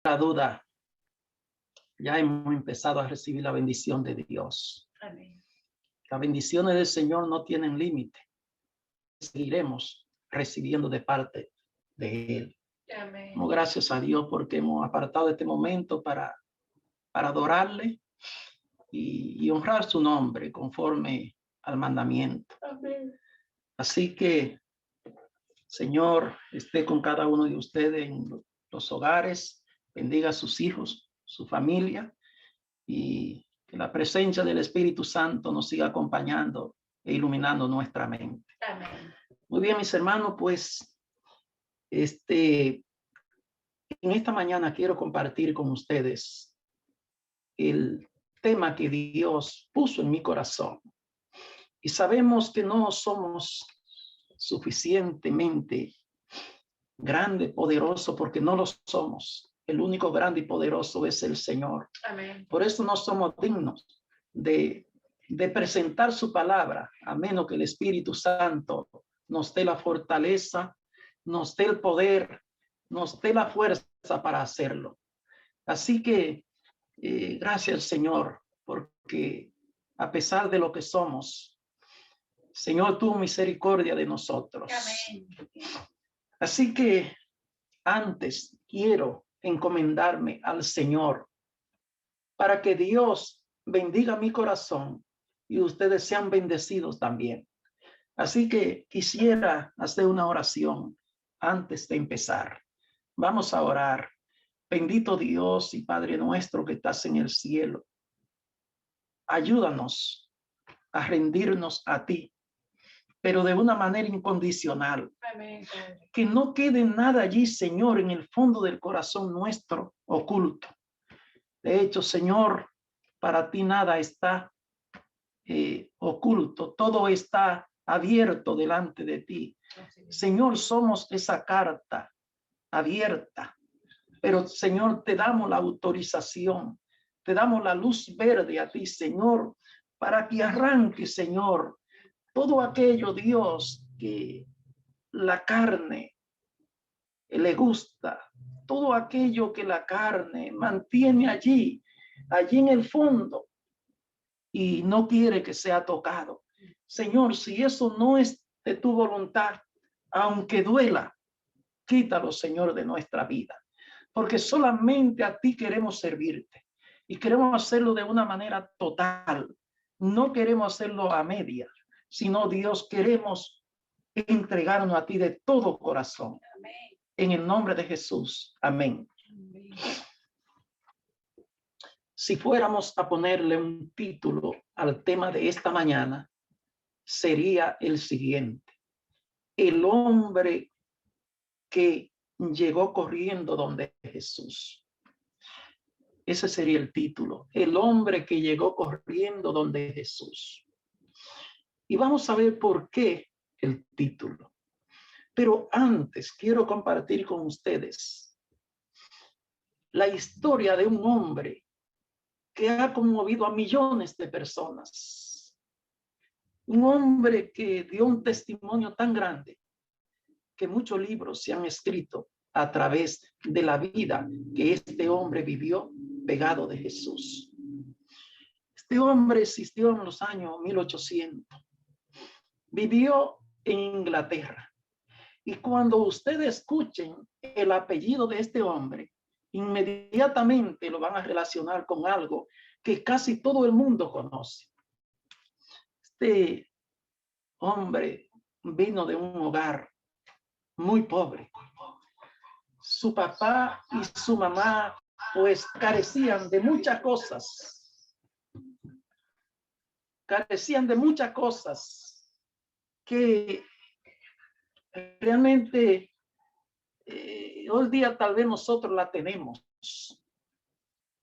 La duda, ya hemos empezado a recibir la bendición de Dios. Amén. Las bendiciones del Señor no tienen límite. Seguiremos recibiendo de parte de Él. Amén. Gracias a Dios porque hemos apartado este momento para adorarle y honrar su nombre conforme al mandamiento. Amén. Así que, Señor, esté con cada uno de ustedes en los hogares, bendiga a sus hijos, su familia, y que la presencia del Espíritu Santo nos siga acompañando e iluminando nuestra mente. Amén. Muy bien, mis hermanos, pues en esta mañana quiero compartir con ustedes el tema que Dios puso en mi corazón. Y sabemos que no somos suficientemente grande, poderoso, porque no lo somos. El único grande y poderoso es el Señor. Amén. Por eso no somos dignos de presentar su palabra, a menos que el Espíritu Santo nos dé la fortaleza, nos dé el poder, nos dé la fuerza para hacerlo. Así que gracias, Señor, porque a pesar de lo que somos, Señor, tuvo misericordia de nosotros. Amén. Así que antes quiero encomendarme al Señor para que Dios bendiga mi corazón y ustedes sean bendecidos también. Así que quisiera hacer una oración antes de empezar. Vamos a orar. Bendito Dios y Padre nuestro que estás en el cielo, ayúdanos a rendirnos a ti, pero de una manera incondicional. Amén. Que no quede nada allí, Señor, en el fondo del corazón nuestro oculto. De hecho, Señor, para ti nada está oculto, todo está abierto delante de ti. Señor, somos esa carta abierta, pero Señor, te damos la autorización, te damos la luz verde a ti, Señor, para que arranque, Señor, todo aquello, Dios, que la carne le gusta, todo aquello que la carne mantiene allí en el fondo y no quiere que sea tocado. Señor, si eso no es de tu voluntad, aunque duela, quítalo, Señor, de nuestra vida, porque solamente a ti queremos servirte y queremos hacerlo de una manera total. No queremos hacerlo a medias, sino, Dios, queremos entregarnos a ti de todo corazón. Amén. En el nombre de Jesús. Amén. Amén. Si fuéramos a ponerle un título al tema de esta mañana, sería el siguiente: el hombre que llegó corriendo donde Jesús. Ese sería el título: el hombre que llegó corriendo donde Jesús. Y vamos a ver por qué el título. Pero antes quiero compartir con ustedes la historia de un hombre que ha conmovido a millones de personas. Un hombre que dio un testimonio tan grande que muchos libros se han escrito a través de la vida que este hombre vivió pegado de Jesús. Este hombre existió en los años 1800. Vivió en Inglaterra. Y cuando ustedes escuchen el apellido de este hombre, inmediatamente lo van a relacionar con algo que casi todo el mundo conoce. Este hombre vino de un hogar muy pobre. Su papá y su mamá pues carecían de muchas cosas. Carecían de muchas cosas que realmente hoy día tal vez nosotros la tenemos.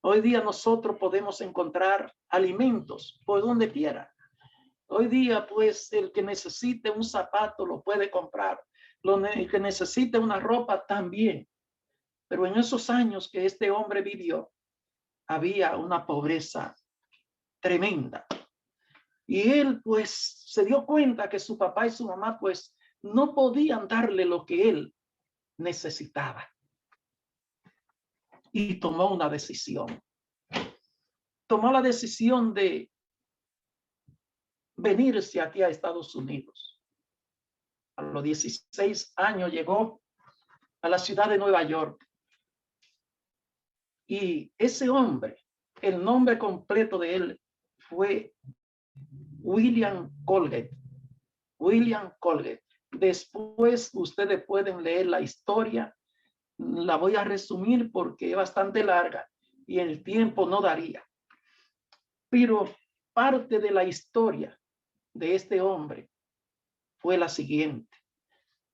Hoy día nosotros podemos encontrar alimentos por donde quiera. Hoy día, pues, el que necesite un zapato lo puede comprar. El que necesite una ropa también. Pero en esos años que este hombre vivió, había una pobreza tremenda. Y él, pues, se dio cuenta que su papá y su mamá, pues, no podían darle lo que él necesitaba. y tomó una decisión. Tomó la decisión de venirse aquí a Estados Unidos. A los 16 años llegó a la ciudad de Nueva York. Y ese hombre, el nombre completo de él fue William Colgate. William Colgate. Después ustedes pueden leer la historia. La voy a resumir porque es bastante larga y el tiempo no daría. Pero parte de la historia de este hombre fue la siguiente.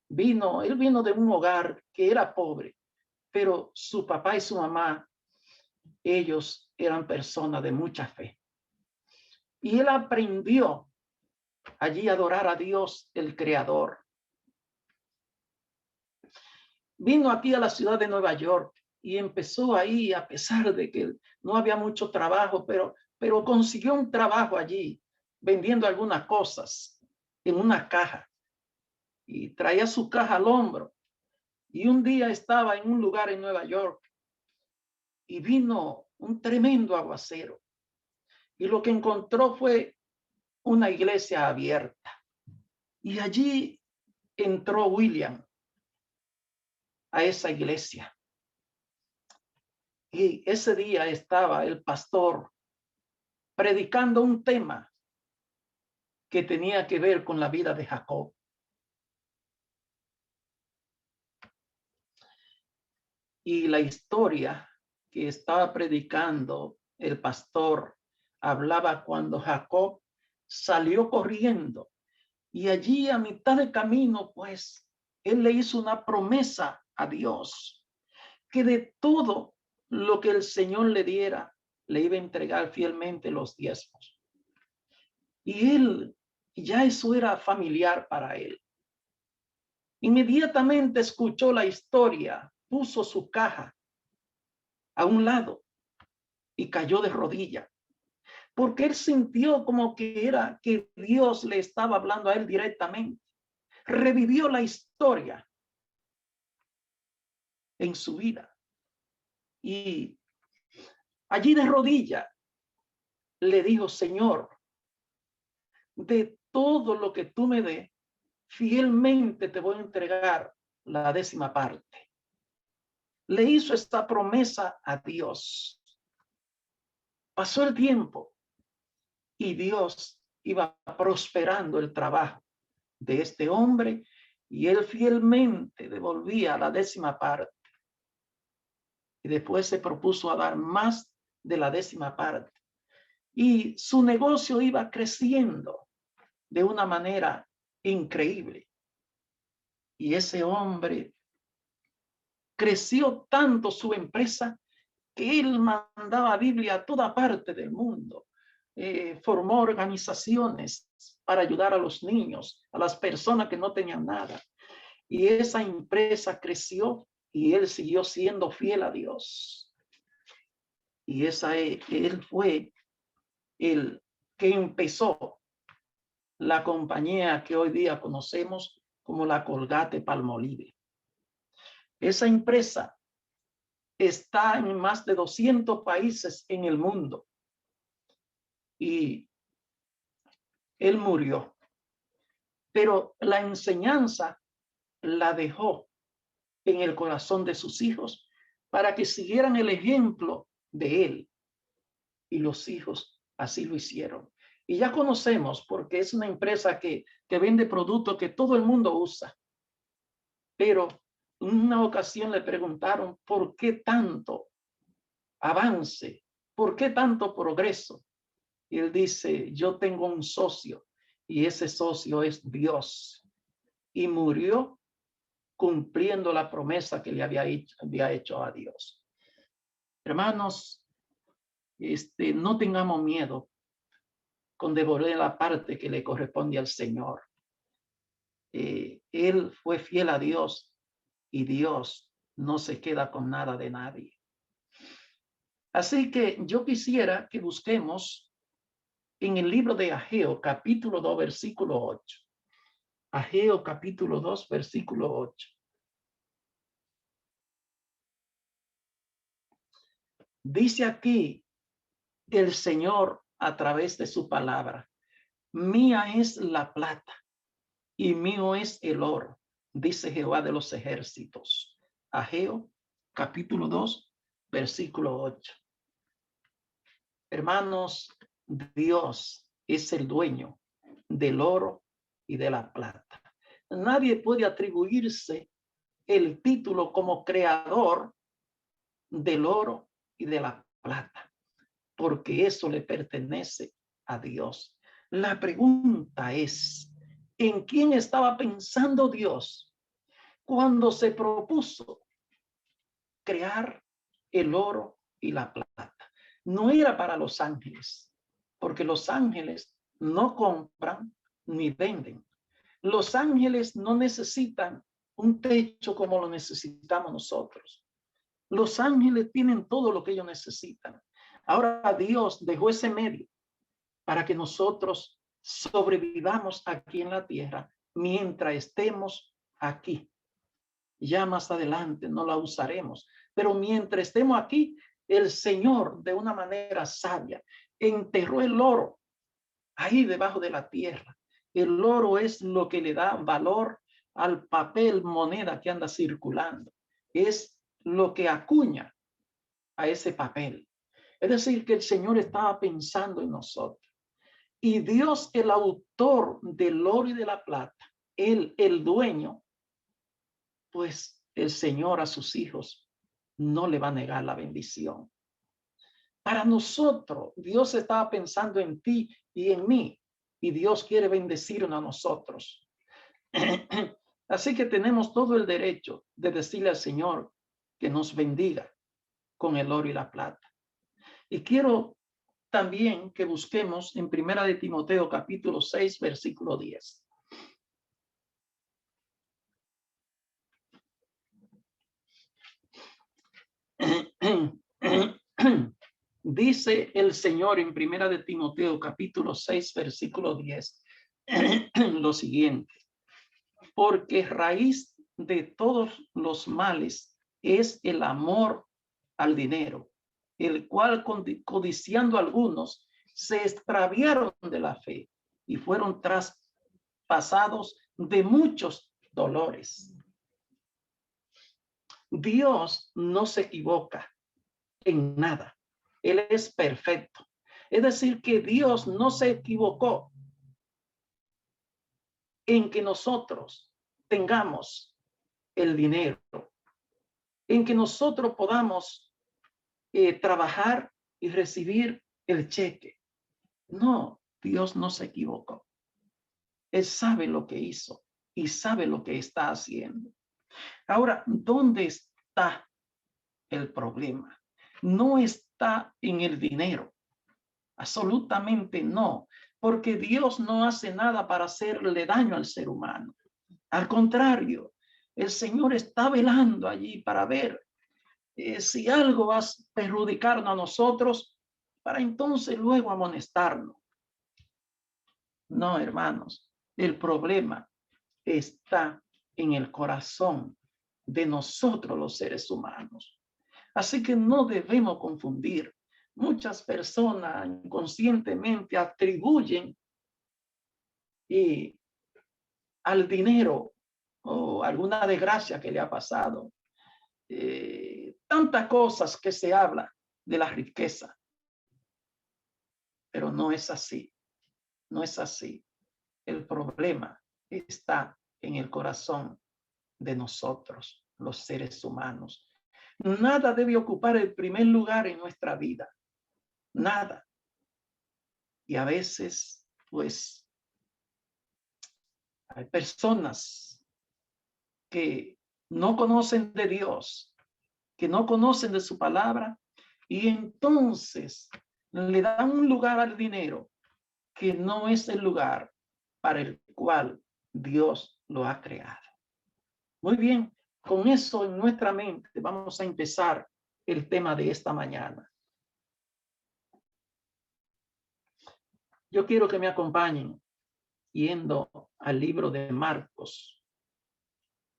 Él vino de un hogar que era pobre, pero su papá y su mamá, ellos eran personas de mucha fe. Y él aprendió allí a adorar a Dios, el Creador. Vino aquí a la ciudad de Nueva York y empezó ahí, a pesar de que no había mucho trabajo, pero consiguió un trabajo allí, vendiendo algunas cosas en una caja. Y traía su caja al hombro. Y un día estaba en un lugar en Nueva York y vino un tremendo aguacero. Y lo que encontró fue una iglesia abierta. Y allí entró William a esa iglesia. Y ese día estaba el pastor predicando un tema que tenía que ver con la vida de Jacob. Y la historia que estaba predicando el pastor hablaba cuando Jacob salió corriendo y allí a mitad de camino, pues, él le hizo una promesa a Dios que de todo lo que el Señor le diera, le iba a entregar fielmente los diezmos. Y él, ya eso era familiar para él. Inmediatamente escuchó la historia, puso su caja a un lado y cayó de rodillas, porque él sintió como que Dios le estaba hablando a él directamente. Revivió la historia en su vida y allí de rodillas le dijo: Señor, de todo lo que tú me des, fielmente te voy a entregar la 10ª parte. Le hizo esta promesa a Dios. Pasó el tiempo y Dios iba prosperando el trabajo de este hombre y él fielmente devolvía la 10ª parte. Y después se propuso a dar más de la 10ª parte. Y su negocio iba creciendo de una manera increíble. Y ese hombre creció tanto su empresa que él mandaba Biblia a toda parte del mundo. Formó organizaciones para ayudar a los niños, a las personas que no tenían nada. Y esa empresa creció y él siguió siendo fiel a Dios. Y él fue el que empezó la compañía que hoy día conocemos como la Colgate-Palmolive. Esa empresa está en más de 200 países en el mundo. Y él murió. Pero la enseñanza la dejó en el corazón de sus hijos para que siguieran el ejemplo de él. Y los hijos así lo hicieron. Y ya conocemos, porque es una empresa que vende productos que todo el mundo usa. Pero en una ocasión le preguntaron por qué tanto avance, por qué tanto progreso. Y él dice: yo tengo un socio y ese socio es Dios. Y murió cumpliendo la promesa que le había hecho a Dios. Hermanos, no tengamos miedo con devolver la parte que le corresponde al Señor. Él fue fiel a Dios y Dios no se queda con nada de nadie. Así que yo quisiera que busquemos en el libro de Ageo, capítulo 2, versículo 8. Ageo, capítulo 2, versículo 8. Dice aquí el Señor a través de su palabra: mía es la plata y mío es el oro, dice Jehová de los ejércitos. Ageo capítulo 2, versículo 8. Hermanos, Dios es el dueño del oro y de la plata. Nadie puede atribuirse el título como creador del oro y de la plata, porque eso le pertenece a Dios. La pregunta es, ¿en quién estaba pensando Dios cuando se propuso crear el oro y la plata? No era para los ángeles, porque los ángeles no compran ni venden. Los ángeles no necesitan un techo como lo necesitamos nosotros. Los ángeles tienen todo lo que ellos necesitan. Ahora Dios dejó ese medio para que nosotros sobrevivamos aquí en la tierra mientras estemos aquí. Ya más adelante no la usaremos, pero mientras estemos aquí, el Señor de una manera sabia enterró el oro ahí debajo de la tierra. El oro es lo que le da valor al papel moneda que anda circulando. Es lo que acuña a ese papel. Es decir, que el Señor estaba pensando en nosotros. Y Dios, el autor del oro y de la plata, él, el dueño, pues el Señor a sus hijos no le va a negar la bendición. Para nosotros, Dios estaba pensando en ti y en mí, y Dios quiere bendecirnos a nosotros. Así que tenemos todo el derecho de decirle al Señor que nos bendiga con el oro y la plata. Y quiero también que busquemos en Primera de Timoteo capítulo 6, versículo 10. Dice el Señor en Primera de Timoteo capítulo 6, versículo 10, lo siguiente: porque raíz de todos los males es el amor al dinero, el cual codiciando algunos se extraviaron de la fe y fueron traspasados de muchos dolores. Dios no se equivoca en nada. Él es perfecto. Es decir, que Dios no se equivocó en que nosotros tengamos el dinero, en que nosotros podamos trabajar y recibir el cheque. No, Dios no se equivocó. Él sabe lo que hizo y sabe lo que está haciendo. Ahora, ¿dónde está el problema? No está en el dinero. Absolutamente no, porque Dios no hace nada para hacerle daño al ser humano. Al contrario, el Señor está velando allí para ver si algo va a perjudicarnos a nosotros, para entonces luego amonestarnos. No, hermanos, el problema está en el corazón de nosotros los seres humanos. Así que no debemos confundir. Muchas personas inconscientemente atribuyen al dinero o alguna desgracia que le ha pasado. Tantas cosas que se habla de la riqueza, pero no es así. No es así. El problema está en el corazón de nosotros, los seres humanos. Nada debe ocupar el primer lugar en nuestra vida. Nada. Y a veces, pues, hay personas que no conocen de Dios, que no conocen de su palabra, y entonces le dan un lugar al dinero que no es el lugar para el cual Dios lo ha creado. Muy bien, con eso en nuestra mente vamos a empezar el tema de esta mañana. Yo quiero que me acompañen yendo al libro de Marcos,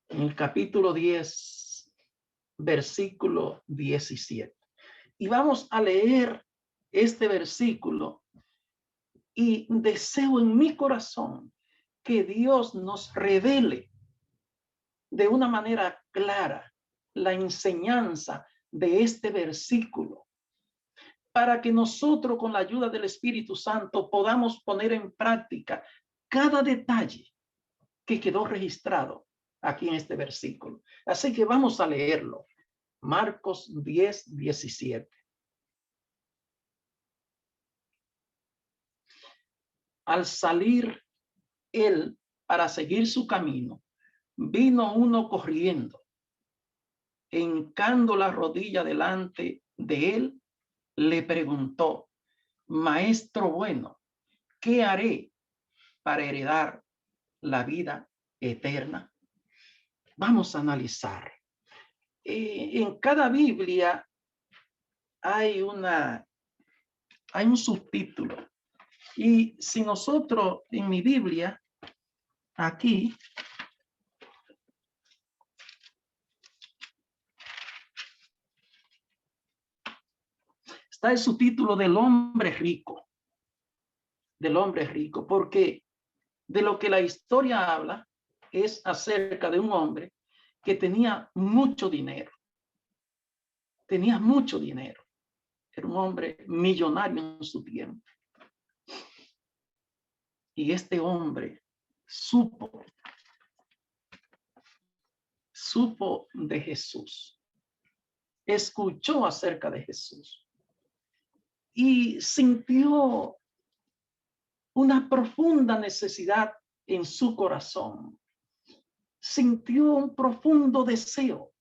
en el capítulo 10, versículo 17. Y vamos a leer este versículo y deseo en mi corazón que Dios nos revele de una manera clara la enseñanza de este versículo, para que nosotros con la ayuda del Espíritu Santo podamos poner en práctica cada detalle que quedó registrado aquí en este versículo. Así que vamos a leerlo. Marcos 10:17. Al salir él para seguir su camino, vino uno corriendo, hincando la rodilla delante de él, le preguntó: Maestro bueno, ¿qué haré para heredar la vida eterna? Vamos a analizar. En cada Biblia hay un subtítulo. Y si nosotros en mi Biblia, aquí, está el subtítulo del hombre rico, porque de lo que la historia habla es acerca de un hombre que tenía mucho dinero, era un hombre millonario en su tiempo. Y este hombre supo de Jesús, escuchó acerca de Jesús y sintió una profunda necesidad en su corazón. Sintió un profundo deseo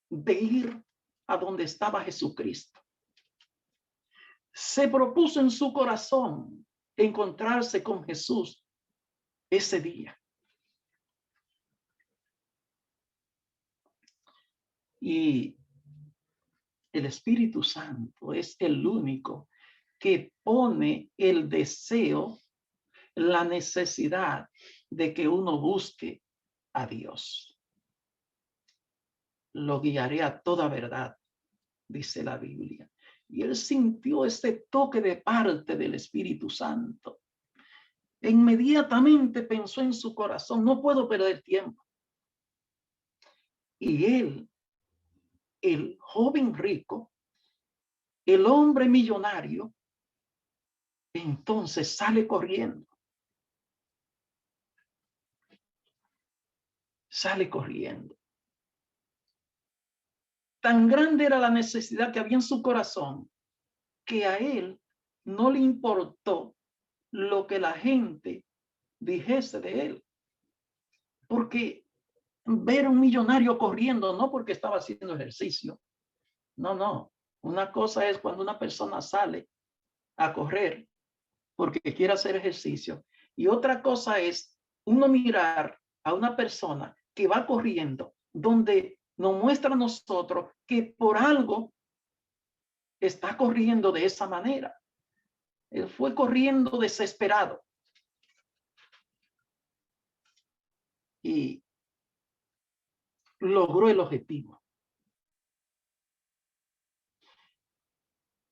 de ir a donde estaba Jesucristo. Se propuso en su corazón encontrarse con Jesús ese día. Y el Espíritu Santo es el único que pone el deseo, la necesidad de que uno busque a Dios. Lo guiaré a toda verdad, dice la Biblia. Y él sintió ese toque de parte del Espíritu Santo. E inmediatamente pensó en su corazón: no puedo perder tiempo. Y él, el joven rico, el hombre millonario, entonces sale corriendo. Tan grande era la necesidad que había en su corazón que a él no le importó lo que la gente dijese de él. Porque ver a un millonario corriendo, no porque estaba haciendo ejercicio. No. Una cosa es cuando una persona sale a correr porque quiere hacer ejercicio. Y otra cosa es uno mirar a una persona que va corriendo, donde nos muestra a nosotros que por algo está corriendo de esa manera. Él fue corriendo desesperado. Y logró el objetivo.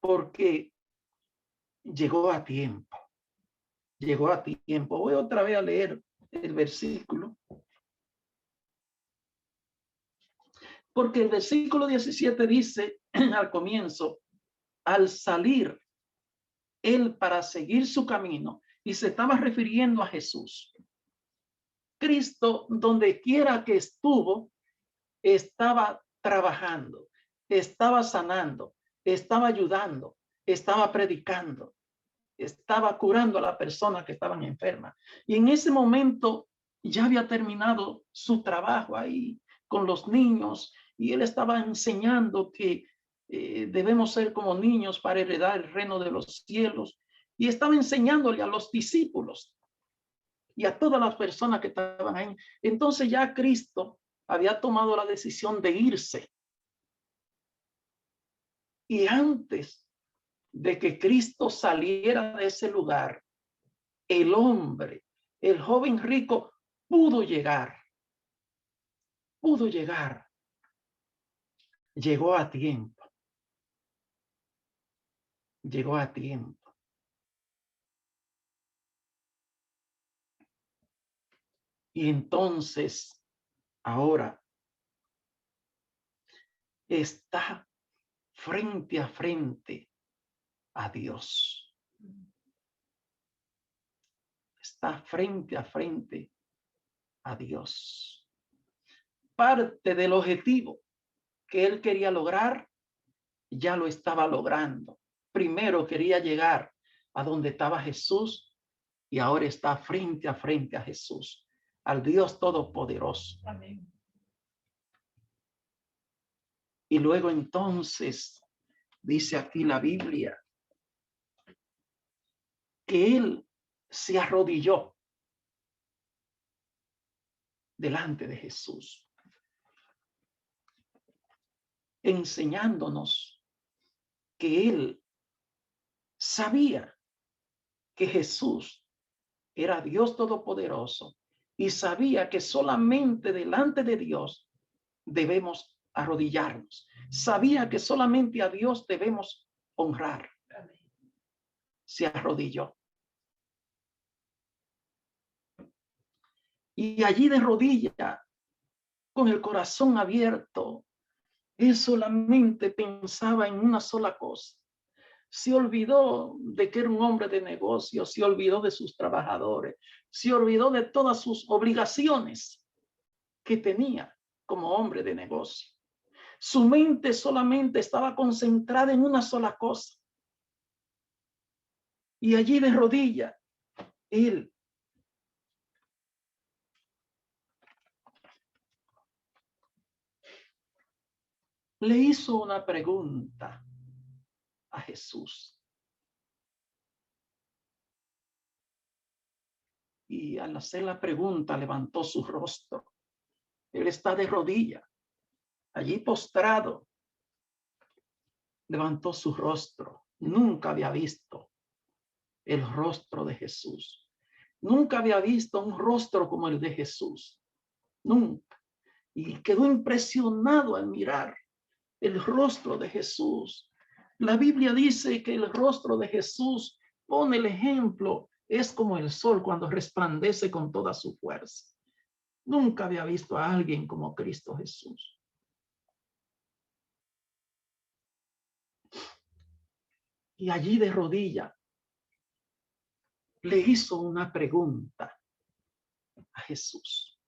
Porque llegó a tiempo. Voy otra vez a leer el versículo. Porque el versículo 17 dice al comienzo: al salir él para seguir su camino, y se estaba refiriendo a Jesús. Cristo, donde quiera que estuvo, estaba trabajando, estaba sanando, estaba ayudando, estaba predicando, estaba curando a las personas que estaban enfermas. Y en ese momento ya había terminado su trabajo ahí con los niños, y él estaba enseñando que debemos ser como niños para heredar el reino de los cielos. Y estaba enseñándole a los discípulos y a todas las personas que estaban ahí. Entonces ya Cristo había tomado la decisión de irse. Y antes de que Cristo saliera de ese lugar, el hombre, el joven rico, pudo llegar. Llegó a tiempo. llegó a tiempo. Y entonces, ahora está frente a frente a Dios. Está frente a frente a Dios. Parte del objetivo que él quería lograr, ya lo estaba logrando. Primero quería llegar a donde estaba Jesús y ahora está frente a Jesús, al Dios Todopoderoso. Amén. Y luego entonces dice aquí la Biblia que él se arrodilló delante de Jesús, enseñándonos que él sabía que Jesús era Dios Todopoderoso y sabía que solamente delante de Dios debemos arrodillarnos. Sabía que solamente a Dios debemos honrar. Se arrodilló. Y allí de rodilla, con el corazón abierto, él solamente pensaba en una sola cosa. Se olvidó de que era un hombre de negocios, se olvidó de sus trabajadores, se olvidó de todas sus obligaciones que tenía como hombre de negocio. Su mente solamente estaba concentrada en una sola cosa. Y allí de rodilla, él le hizo una pregunta a Jesús. Y al hacer la pregunta, levantó su rostro. Él está de rodilla, allí postrado. Levantó su rostro. Nunca había visto el rostro de Jesús. Nunca había visto un rostro como el de Jesús. Nunca. Y quedó impresionado al mirar el rostro de Jesús. La Biblia dice que el rostro de Jesús pone el ejemplo. Es como el sol cuando resplandece con toda su fuerza. Nunca había visto a alguien como Cristo Jesús. Y allí de rodilla le hizo una pregunta a Jesús.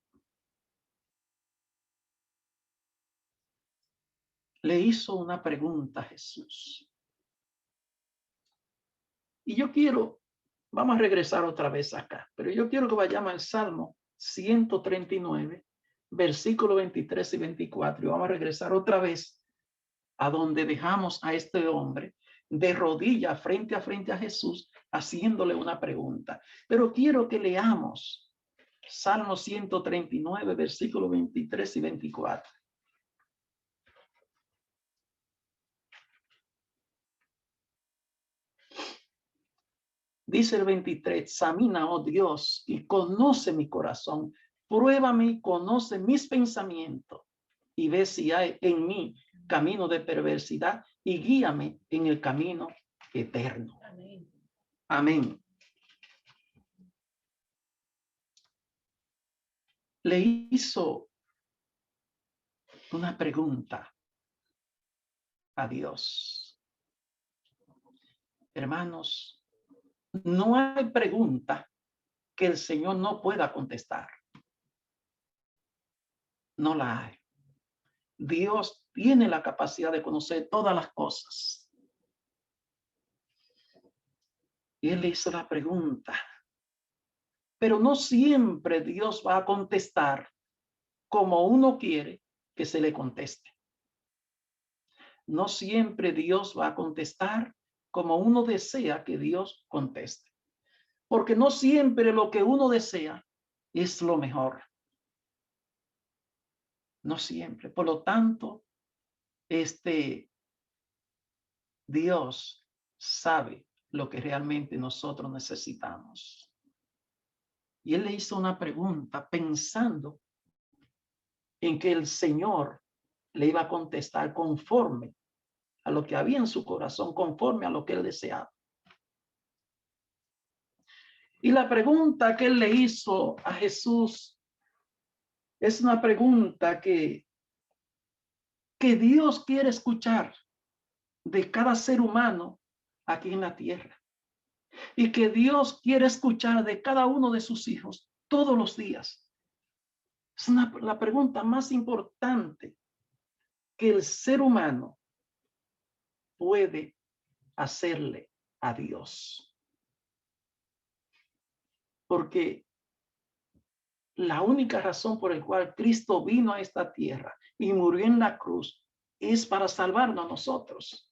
Le hizo una pregunta a Jesús. Y yo quiero, vamos a regresar otra vez acá, pero yo quiero que vayamos al Salmo 139, versículo 23 y 24. Y vamos a regresar otra vez a donde dejamos a este hombre de rodilla frente a Jesús, haciéndole una pregunta. Pero quiero que leamos Salmo 139, versículo 23 y 24. Dice el 23, examina, oh Dios, y conoce mi corazón. Pruébame y conoce mis pensamientos y ve si hay en mí camino de perversidad y guíame en el camino eterno. Amén. Amén. Le hizo una pregunta a Dios. Hermanos, no hay pregunta que el Señor no pueda contestar. No la hay. Dios tiene la capacidad de conocer todas las cosas. Y él le hizo la pregunta. Pero no siempre Dios va a contestar como uno quiere que se le conteste. No siempre Dios va a contestar como uno desea que Dios conteste. Porque no siempre lo que uno desea es lo mejor. No siempre. Por lo tanto, Dios sabe lo que realmente nosotros necesitamos. Y él le hizo una pregunta pensando en que el Señor le iba a contestar conforme a lo que había en su corazón, conforme a lo que él deseaba. Y la pregunta que él le hizo a Jesús es una pregunta que Dios quiere escuchar de cada ser humano aquí en la tierra, y que Dios quiere escuchar de cada uno de sus hijos todos los días. Es la pregunta más importante que el ser humano puede hacerle a Dios. Porque la única razón por la cual Cristo vino a esta tierra y murió en la cruz es para salvarnos a nosotros.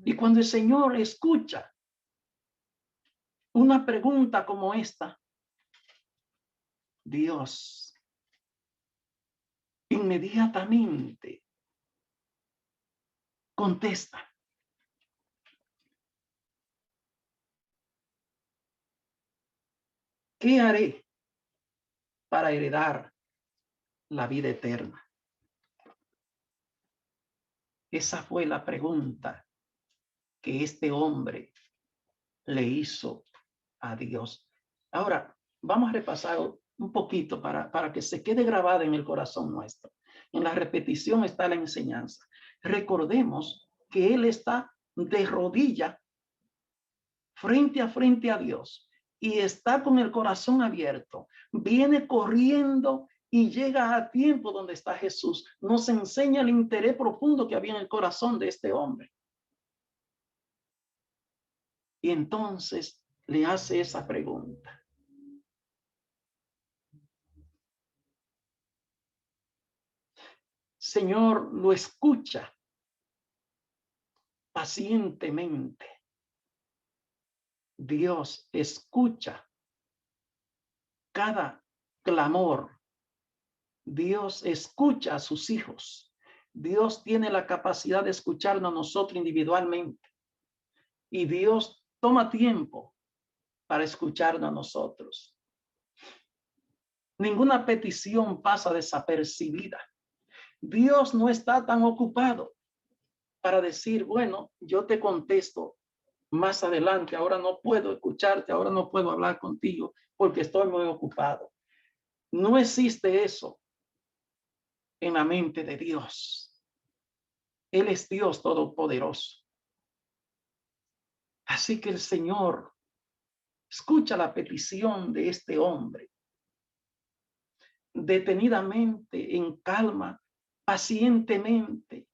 Y cuando el Señor escucha una pregunta como esta, Dios inmediatamente contesta. ¿Qué haré para heredar la vida eterna? Esa fue la pregunta que este hombre le hizo a Dios. Ahora, vamos a repasar un poquito para que se quede grabada en el corazón nuestro. En la repetición está la enseñanza. Recordemos que él está de rodilla frente a Dios y está con el corazón abierto. Viene corriendo y llega a tiempo donde está Jesús. Nos enseña el interés profundo que había en el corazón de este hombre. Y entonces le hace esa pregunta. Señor lo escucha pacientemente. Dios escucha cada clamor. Dios escucha a sus hijos. Dios tiene la capacidad de escucharnos a nosotros individualmente. Y Dios toma tiempo para escucharnos a nosotros. Ninguna petición pasa desapercibida. Dios no está tan ocupado para decir, bueno, yo te contesto más adelante, ahora no puedo escucharte, ahora no puedo hablar contigo porque estoy muy ocupado. No existe eso en la mente de Dios. Él es Dios todopoderoso. Así que el Señor escucha la petición de este hombre detenidamente, en calma, pacientemente.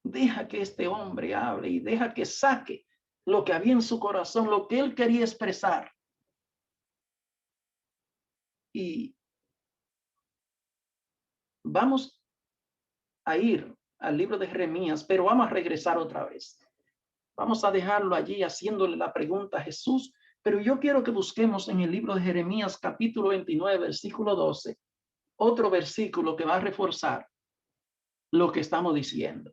Deja que este hombre hable y deja que saque lo que había en su corazón, lo que él quería expresar. Y vamos a ir al libro de Jeremías, pero vamos a regresar otra vez. Vamos a dejarlo allí haciéndole la pregunta a Jesús, pero yo quiero que busquemos en el libro de Jeremías capítulo 29, versículo 12, otro versículo que va a reforzar lo que estamos diciendo.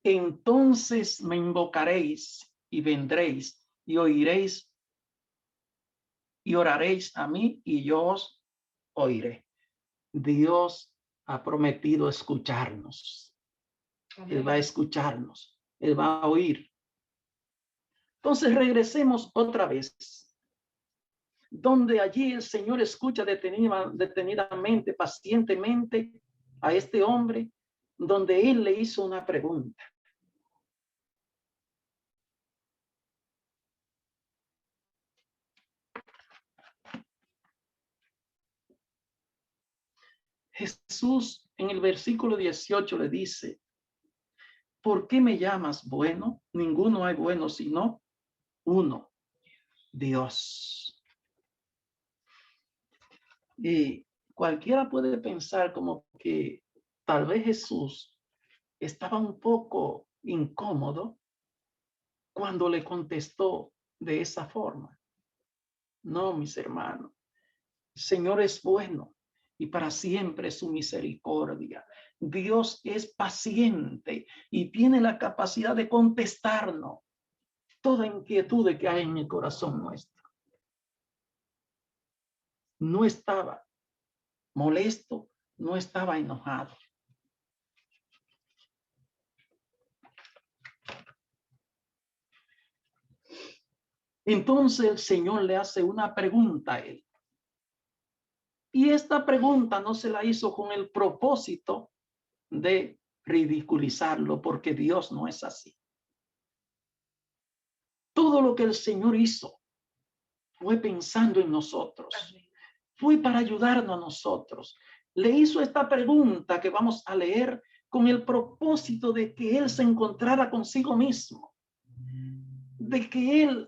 Entonces me invocaréis y vendréis y oiréis y oraréis a mí y yo os oiré. Dios ha prometido escucharnos. Amén. Él va a escucharnos. Él va a oír. Entonces regresemos otra vez. Donde allí el Señor escucha detenidamente, pacientemente a este hombre, donde él le hizo una pregunta. Jesús en el versículo 18 le dice, ¿por qué me llamas bueno? Ninguno hay bueno sino uno, Dios. Y cualquiera puede pensar como que tal vez Jesús estaba un poco incómodo cuando le contestó de esa forma. No, mis hermanos, el Señor es bueno y para siempre su misericordia. Dios es paciente y tiene la capacidad de contestarnos toda inquietud que hay en el corazón nuestro. No estaba molesto, no estaba enojado. Entonces el Señor le hace una pregunta a él. Y esta pregunta no se la hizo con el propósito de ridiculizarlo, porque Dios no es así. Todo lo que el Señor hizo fue pensando en nosotros. Fue para ayudarnos a nosotros. Le hizo esta pregunta que vamos a leer con el propósito de que él se encontrara consigo mismo, de que él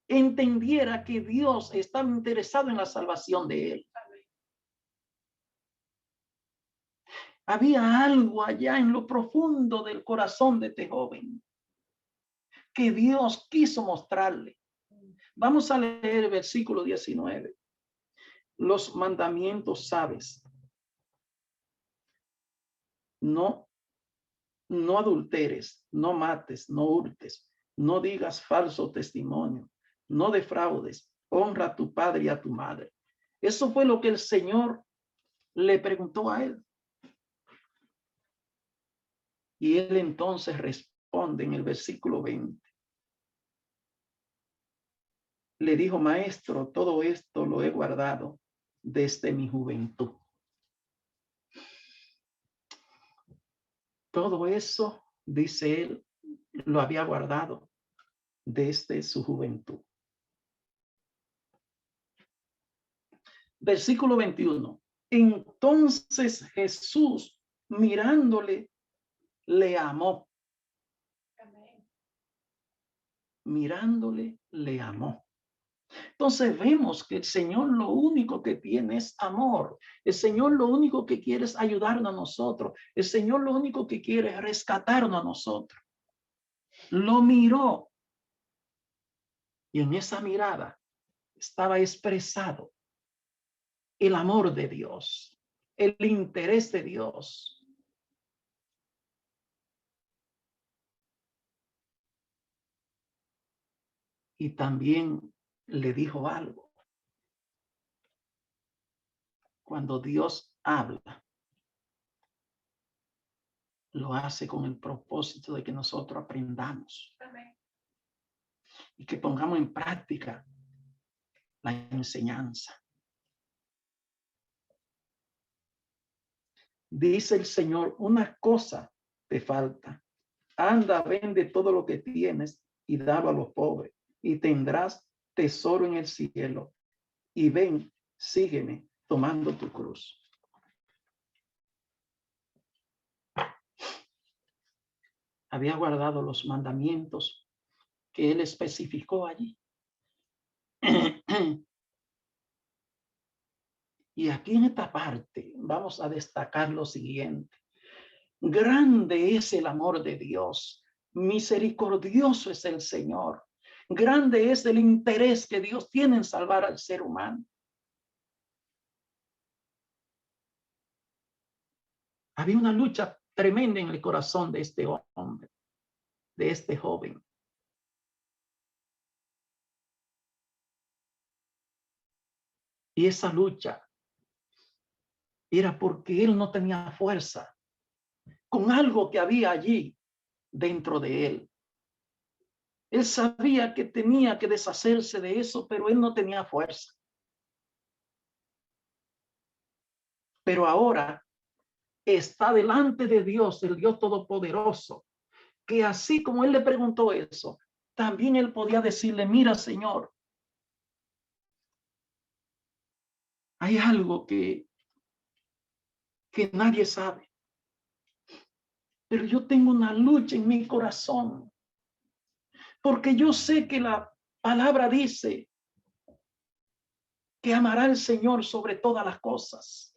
entendiera que Dios estaba interesado en la salvación de él. Había algo allá en lo profundo del corazón de este joven que Dios quiso mostrarle. Vamos a leer el versículo 19. Los mandamientos sabes. No adulteres, no mates, no hurtes, no digas falso testimonio, no defraudes, honra a tu padre y a tu madre. Eso fue lo que el Señor le preguntó a él. Y él entonces responde en el versículo 20. Le dijo, maestro, todo esto lo he guardado desde mi juventud. Todo eso, dice él, lo había guardado desde su juventud. Versículo 21. Entonces Jesús, mirándole, le amó. Mirándole, le amó. Entonces vemos que el Señor lo único que tiene es amor. El Señor lo único que quiere es ayudarnos a nosotros. El Señor lo único que quiere es rescatarnos a nosotros. Lo miró. Y en esa mirada estaba expresado el amor de Dios, el interés de Dios. Y también le dijo algo. Cuando Dios habla, lo hace con el propósito de que nosotros aprendamos. Amén. Y que pongamos en práctica la enseñanza. Dice el Señor, una cosa te falta. Anda, vende todo lo que tienes y dalo a los pobres y tendrás tesoro en el cielo. Y ven, sígueme tomando tu cruz. Había guardado los mandamientos que él especificó allí. Y aquí en esta parte vamos a destacar lo siguiente. Grande es el amor de Dios. Misericordioso es el Señor. Grande es el interés que Dios tiene en salvar al ser humano. Había una lucha tremenda en el corazón de este hombre, de este joven. Y esa lucha era porque él no tenía fuerza con algo que había allí dentro de él. Él sabía que tenía que deshacerse de eso, pero él no tenía fuerza. Pero ahora está delante de Dios, el Dios Todopoderoso, que así como él le preguntó eso, también él podía decirle, mira, Señor, hay algo que nadie sabe, pero yo tengo una lucha en mi corazón, porque yo sé que la palabra dice que amará al Señor sobre todas las cosas,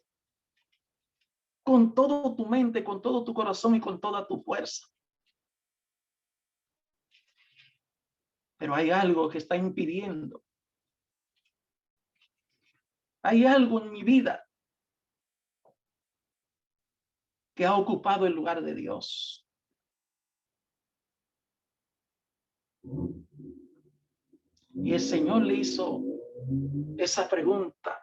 con todo tu mente, con todo tu corazón y con toda tu fuerza. Pero hay algo que está impidiendo. Hay algo en mi vida que ha ocupado el lugar de Dios. Y el Señor le hizo esa pregunta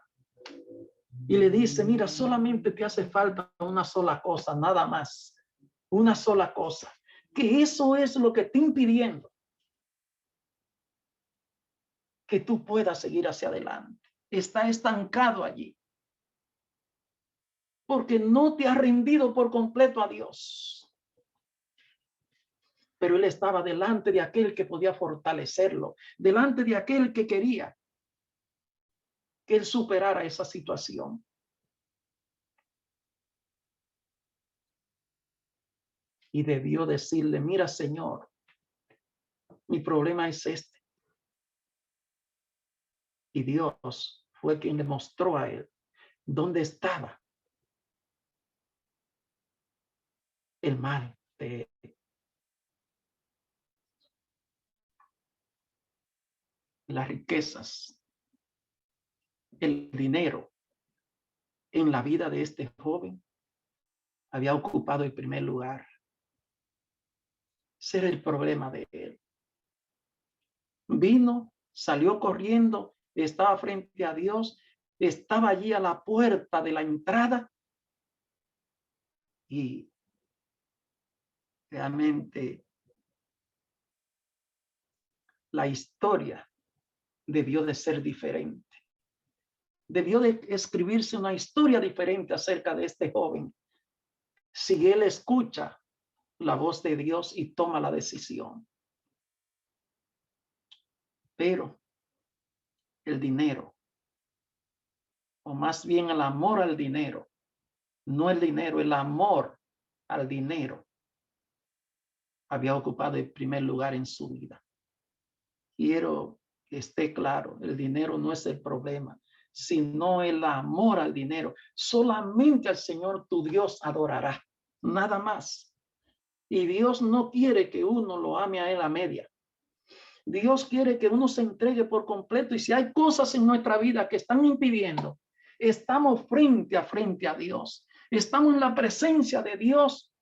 y le dice, mira, solamente te hace falta una sola cosa, nada más, una sola cosa, que eso es lo que está impidiendo que tú puedas seguir hacia adelante. Está estancado allí porque no te has rendido por completo a Dios. Pero él estaba delante de aquel que podía fortalecerlo, delante de aquel que quería que él superara esa situación. Y debió decirle, mira, Señor, mi problema es este. Y Dios fue quien le mostró a él dónde estaba el mal de él. Las riquezas, el dinero en la vida de este joven había ocupado el primer lugar. Ese era el problema de él. Vino, salió corriendo, estaba frente a Dios, estaba allí a la puerta de la entrada y realmente la historia debió de ser diferente. Debió de escribirse una historia diferente acerca de este joven si él escucha la voz de Dios y toma la decisión. Pero el dinero, o más bien el amor al dinero, no el dinero, el amor al dinero, había ocupado el primer lugar en su vida. Quiero que esté claro, el dinero no es el problema, sino el amor al dinero. Solamente al Señor tu Dios adorará, nada más. Y Dios no quiere que uno lo ame a él a media. Dios quiere que uno se entregue por completo. Y si hay cosas en nuestra vida que están impidiendo, estamos frente a Dios. Estamos en la presencia de Dios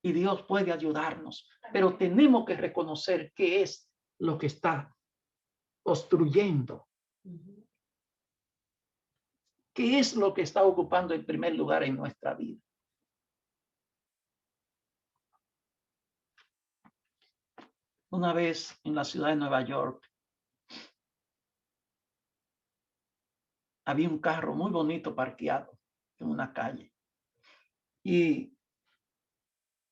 y Dios puede ayudarnos. Pero tenemos que reconocer qué es lo que está obstruyendo. ¿Qué es lo que está ocupando el primer lugar en nuestra vida? Una vez en la ciudad de Nueva York, había un carro muy bonito parqueado en una calle. Y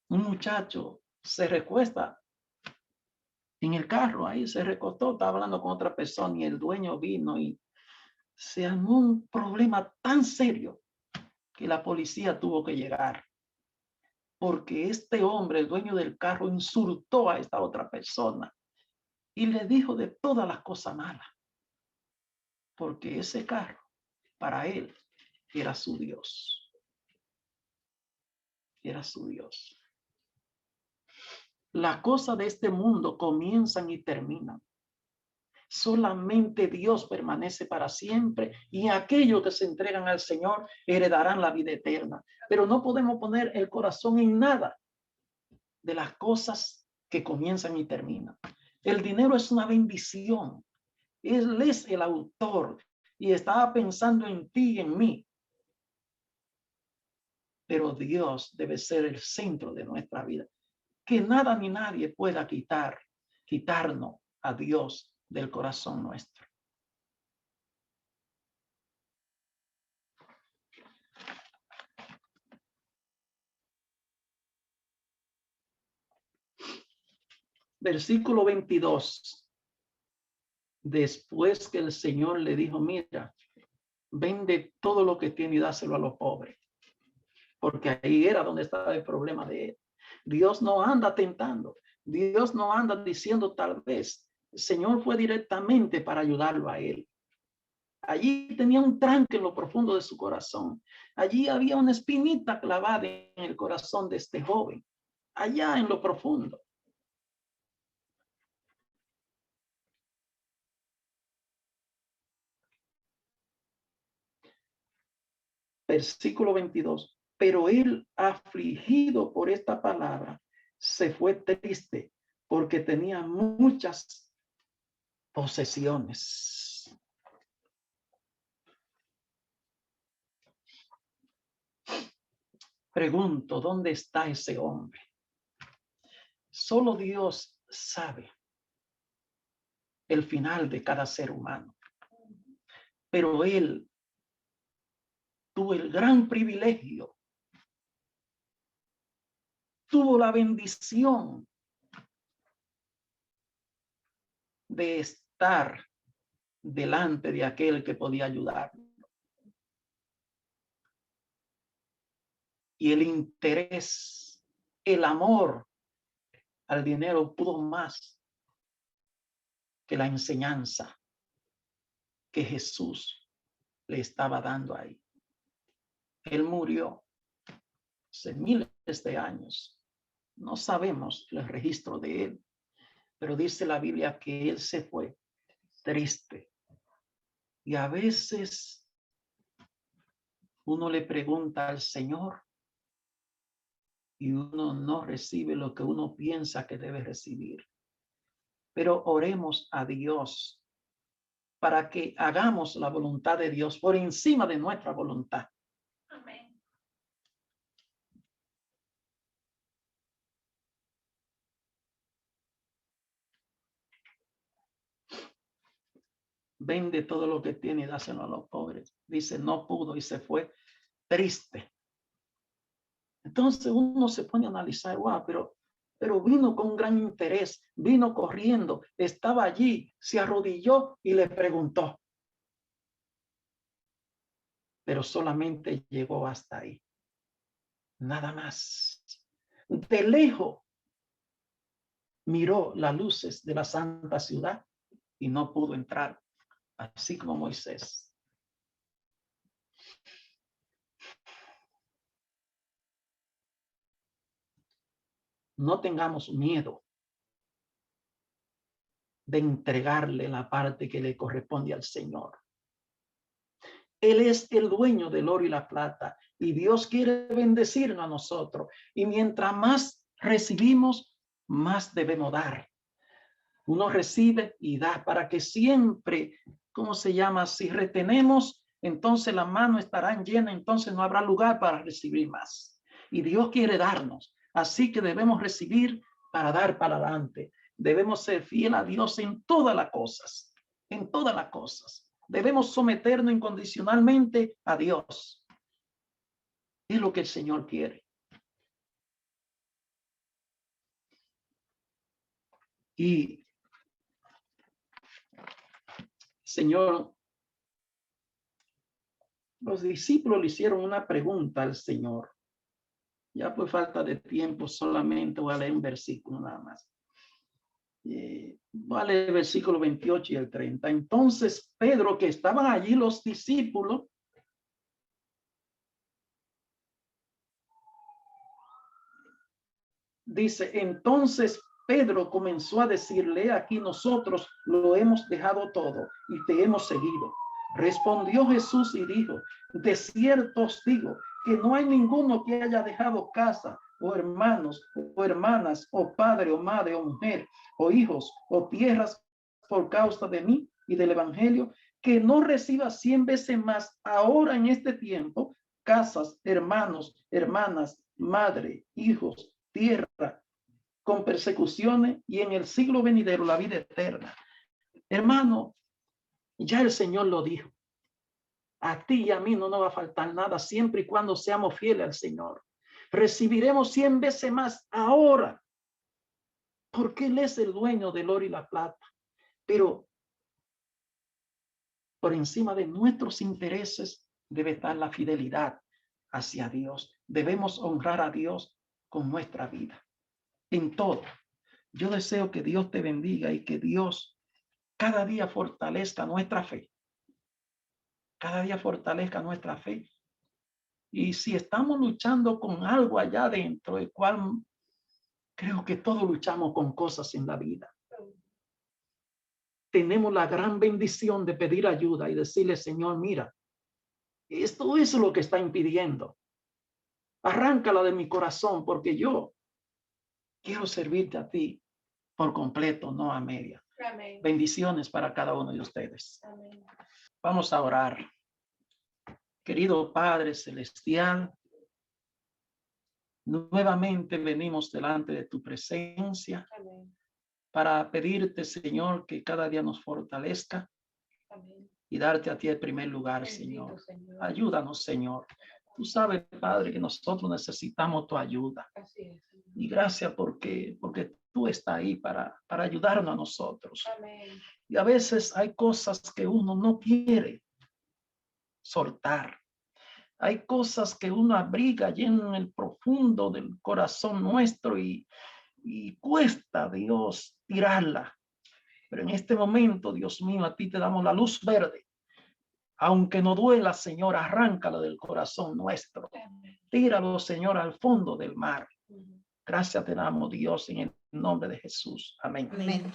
un muchacho se recuesta en el carro, ahí se recostó, estaba hablando con otra persona y el dueño vino y se armó un problema tan serio que la policía tuvo que llegar. Porque este hombre, el dueño del carro, insultó a esta otra persona y le dijo de todas las cosas malas. Porque ese carro, para él, era su Dios. Era su Dios. Las cosas de este mundo comienzan y terminan. Solamente Dios permanece para siempre y aquellos que se entregan al Señor heredarán la vida eterna. Pero no podemos poner el corazón en nada de las cosas que comienzan y terminan. El dinero es una bendición. Él es el autor y estaba pensando en ti y en mí. Pero Dios debe ser el centro de nuestra vida. Que nada ni nadie pueda quitarnos a Dios del corazón nuestro. Versículo 22. Después que el Señor le dijo, mira, vende todo lo que tiene y dáselo a los pobres. Porque ahí era donde estaba el problema de él. Dios no anda tentando. Dios no anda diciendo tal vez. El Señor fue directamente para ayudarlo a él. Allí tenía un tranque en lo profundo de su corazón. Allí había una espinita clavada en el corazón de este joven. Allá en lo profundo. Versículo 22. Pero él, afligido por esta palabra, se fue triste porque tenía muchas posesiones. Pregunto, ¿dónde está ese hombre? Solo Dios sabe el final de cada ser humano. Pero él tuvo el gran privilegio, tuvo la bendición de estar delante de aquel que podía ayudarlo. Y el interés, el amor al dinero pudo más que la enseñanza que Jesús le estaba dando ahí. Él murió hace miles de años. No sabemos el registro de él, pero dice la Biblia que él se fue triste. Y a veces uno le pregunta al Señor y uno no recibe lo que uno piensa que debe recibir. Pero oremos a Dios para que hagamos la voluntad de Dios por encima de nuestra voluntad. Amén. Vende todo lo que tiene y dáselo a los pobres. Dice, no pudo y se fue triste. Entonces uno se pone a analizar, wow, pero vino con gran interés, vino corriendo, estaba allí, se arrodilló y le preguntó. Pero solamente llegó hasta ahí. Nada más. De lejos miró las luces de la santa ciudad y no pudo entrar, así como Moisés. No tengamos miedo de entregarle la parte que le corresponde al Señor. Él es el dueño del oro y la plata y Dios quiere bendecirnos a nosotros. Y mientras más recibimos, más debemos dar. Uno recibe y da para que siempre, ¿cómo se llama? Si retenemos, entonces las manos estarán llenas, entonces no habrá lugar para recibir más. Y Dios quiere darnos. Así que debemos recibir para dar para adelante. Debemos ser fiel a Dios en todas las cosas, en todas las cosas. Debemos someternos incondicionalmente a Dios. Es lo que el Señor quiere. Y Señor, los discípulos le hicieron una pregunta al Señor. Ya por falta de tiempo solamente voy a leer un versículo nada más. Voy a leer el versículo 28 y el 30. Entonces Pedro, que estaban allí los discípulos, dice, entonces Pedro comenzó a decirle, aquí nosotros lo hemos dejado todo y te hemos seguido. Respondió Jesús y dijo, de cierto os digo que no hay ninguno que haya dejado casa o hermanos o hermanas o padre o madre o mujer o hijos o tierras por causa de mí y del evangelio, que no reciba 100 veces más ahora en este tiempo, casas, hermanos, hermanas, madre, hijos, tierra, con persecuciones y en el siglo venidero la vida eterna. Hermano, ya el Señor lo dijo. A ti y a mí no nos va a faltar nada siempre y cuando seamos fieles al Señor. Recibiremos 100 veces más ahora, porque Él es el dueño del oro y la plata. Pero por encima de nuestros intereses debe estar la fidelidad hacia Dios. Debemos honrar a Dios con nuestra vida, en todo. Yo deseo que Dios te bendiga y que Dios cada día fortalezca nuestra fe. Cada día fortalezca nuestra fe. Y si estamos luchando con algo allá adentro, el cual creo que todos luchamos con cosas en la vida, tenemos la gran bendición de pedir ayuda y decirle, Señor, mira, esto es lo que está impidiendo. Arráncala de mi corazón porque yo quiero servirte a ti por completo, no a media. Amén. Bendiciones para cada uno de ustedes. Amén. Vamos a orar. Querido Padre Celestial, nuevamente venimos delante de tu presencia Amén. para pedirte, Señor, que cada día nos fortalezca Amén. y darte a ti el primer lugar, Bendito, Señor. Señor. Ayúdanos, Señor. Tú sabes, Padre, que nosotros necesitamos tu ayuda. Así es, Señor. Y gracias porque tú estás ahí para ayudarnos a nosotros. Amén. Y a veces hay cosas que uno no quiere soltar. Hay cosas que uno abriga allí en el profundo del corazón nuestro y cuesta, Dios, tirarla. Pero en este momento, Dios mío, a ti te damos la luz verde. Aunque no duela, Señor, arráncalo del corazón nuestro. Amén. Tíralo, Señor, al fondo del mar. Ujú. Gracias te damos, Dios, en el nombre de Jesús. Amén. Amén. Amén.